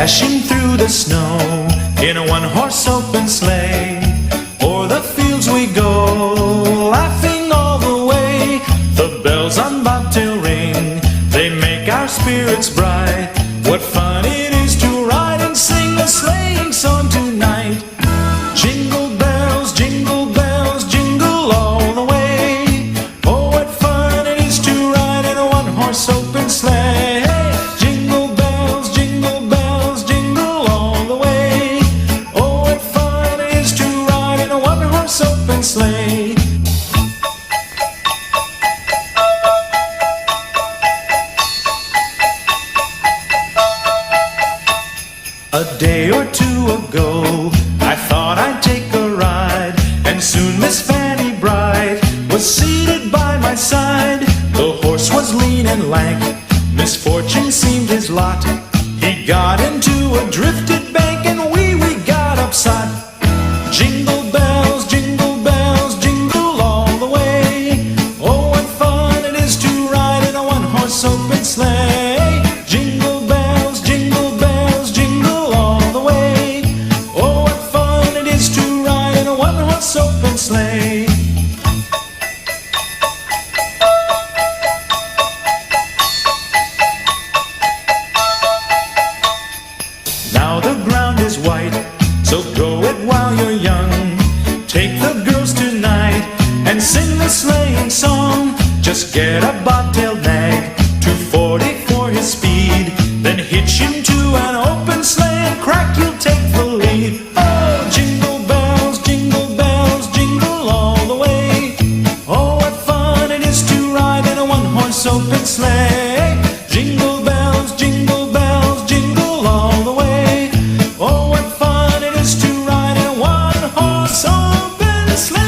Dashing through the snow in a one-horse open sleigh. O'er the fields we go, laughing all the way. The bells on bobtail ring, they make our spirits bright. What fun it is to ride and sing a sleighing song tonight. Jingle bells, jingle all the way. Oh, what fun it is to ride in a one-horse open sleigh. Jingle bells, jingle all the way. Oh, what fun it is to ride in a one-horse open sleigh. A day or two ago, I thought I'd take a ride, and soon Miss Fanny Bright was seated by my side. The horse was lean and lank, misfortune seemed his lot. He got into a drifted bank, and we got upset. Jingle bells, jingle all the way. Oh, what fun it is to ride in a one-horse open sleigh. Jingle bells, jingle all the way. Oh, what fun it is to ride in a one-horse open sleigh. Now the ground is white, so grow it while you're young. Take the girls tonight and sing the sleighing song. Just get a bobtail nag, 240 for his speed. Then hitch him to an open sleigh and crack, you'll take the lead. Oh, jingle bells, jingle all the way. Oh, what fun it is to ride in a one-horse open sleigh. Jingle bells, jingle all the way. Oh, what fun it is to ride in a one-horse open sleigh.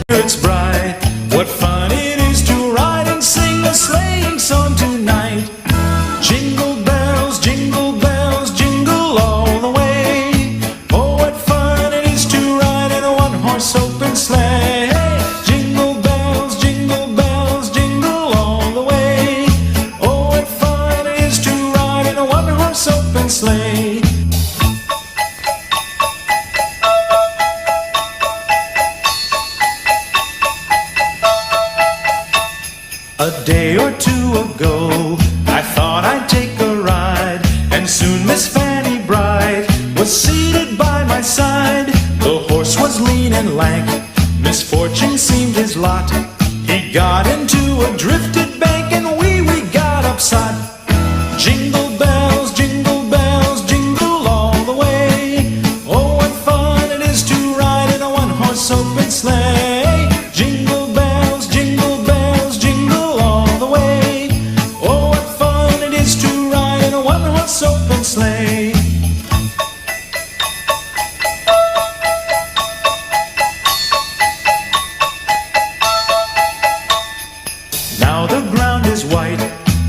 It's bright. What fun it is to ride and sing a sleighing song tonight. Jingle bells, jingle all the way. Oh, what fun it is to ride in a one-horse open sleigh. Jingle bells, jingle all the way. Oh, what fun it is to ride in a one-horse open sleigh. A day or two ago, I thought I'd take a ride, and soon Miss Fanny Bright was seated by my side. The horse was lean and lank, misfortune seemed his lot. He got into a drifted bank, and we got upside. Jingle bells, jingle all the way. Oh, what fun it is to ride in a one-horse open sleigh. Jingle bells, jingle all the way. Oh, what fun it is to ride in a one-horse open sleigh. Now the ground is white,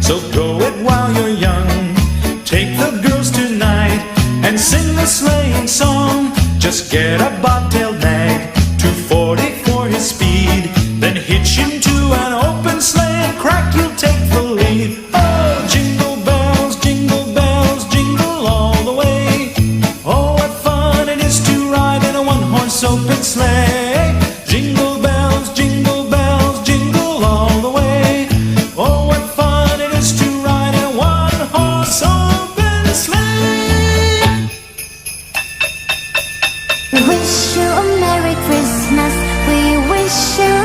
so go it while you're young. Take the girls tonight and sing the sleighing song. Just get a bobtailed nag, 240 for his speed. Then hitch him to an open sleigh and crack, you'll take the lead. Oh, jingle bells, jingle all the way. Oh, what fun it is to ride in a one-horse open sleigh. Jingle bells, jingle all the way. Oh, what fun it is to ride in a one-horse open sleigh. We wish you a Merry Christmas. We wish you